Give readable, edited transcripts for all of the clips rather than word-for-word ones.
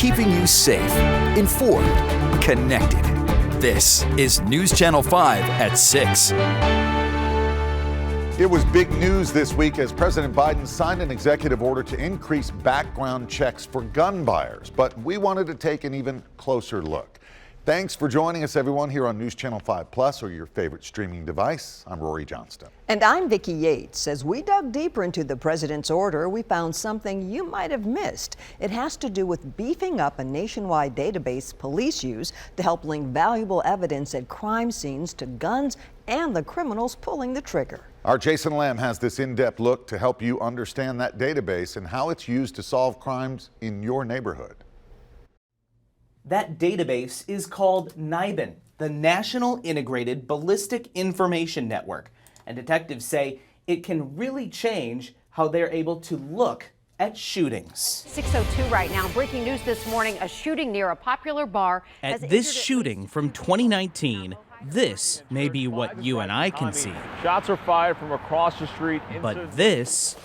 keeping you safe, informed, connected. This is News Channel 5 at 6. It was big news this week as President Biden signed an executive order to increase background checks for gun buyers. But we wanted to take an even closer look. Thanks for joining us, everyone, here on News Channel 5 Plus or your favorite streaming device. I'm Rory Johnston. And I'm Vicki Yates. As we dug deeper into the president's order, we found something you might have missed. It has to do with beefing up a nationwide database police use to help link valuable evidence at crime scenes to guns and the criminals pulling the trigger. Our Jason Lamb has this in-depth look to help you understand that database and how it's used to solve crimes in your neighborhood. That database is called NIBIN, the National Integrated Ballistic Information Network. And detectives say it can really change how they're able to look at shootings. 6:02 right now. Breaking news this morning, a shooting near a popular bar. At this shooting from 2019, this may be what you and I can see. Shots are fired from across the street. But this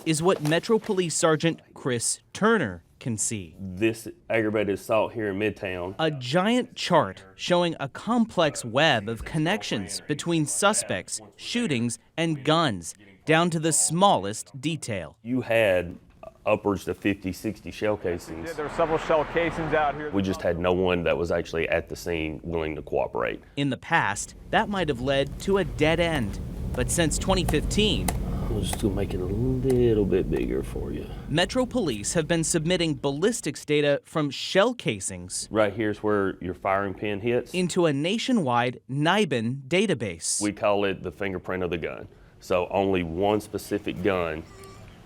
is what Metro Police Sergeant Chris Turner can see. This aggravated assault here in Midtown. A giant chart showing a complex web of connections between suspects, shootings, and guns, down to the smallest detail. You had upwards to 50, 60 shell casings. Yeah, there were several shell casings out here. We just had no one that was actually at the scene willing to cooperate. In the past, that might have led to a dead end. But since 2015, I'm just gonna make it a little bit bigger for you. Metro Police have been submitting ballistics data from shell casings Right here's where your firing pin hits. into a nationwide NIBIN database. We call it the fingerprint of the gun. So only one specific gun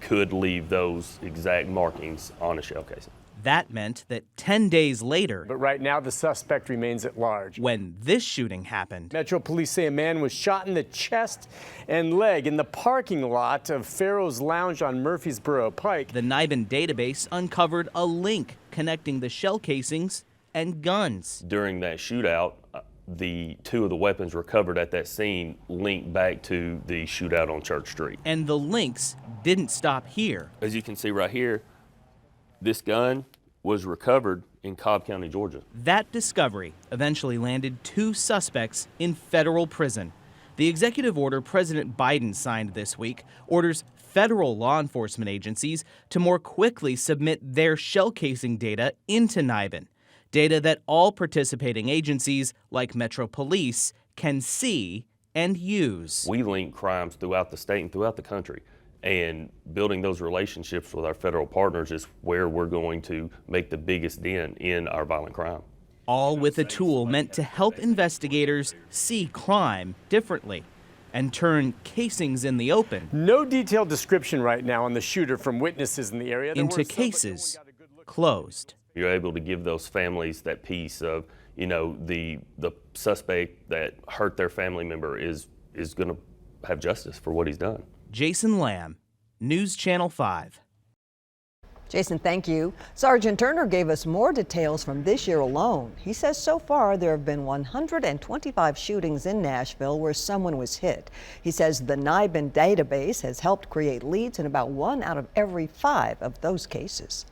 could leave those exact markings on a shell casing. That meant that 10 days later, But right now, the suspect remains at large. when this shooting happened, Metro Police say a man was shot in the chest and leg in the parking lot of Pharaoh's Lounge on Murfreesboro Pike. the NIBIN database uncovered a link connecting the shell casings and guns. During that shootout, the two of the weapons recovered at that scene linked back to the shootout on Church Street. And the links didn't stop here. As you can see right here, this gun was recovered in Cobb County, Georgia. That discovery eventually landed 2 suspects in federal prison. The executive order President Biden signed this week orders federal law enforcement agencies to more quickly submit their shell casing data into NIBIN, data that all participating agencies like Metro Police can see and use. We link crimes throughout the state and throughout the country. And building those relationships with our federal partners is where we're going to make the biggest dent in our violent crime. All with a tool meant to help investigators see crime differently and turn casings in the open No detailed description right now on the shooter from witnesses in the area. There into were some, but no one cases got a good look. closed. You're able to give those families that piece of, the suspect that hurt their family member is going to have justice for what he's done. Jason Lamb, News Channel 5. Jason, thank you. Sergeant Turner gave us more details from this year alone. He says so far there have been 125 shootings in Nashville where someone was hit. He says the NIBIN database has helped create leads in about 1 out of every 5 of those cases.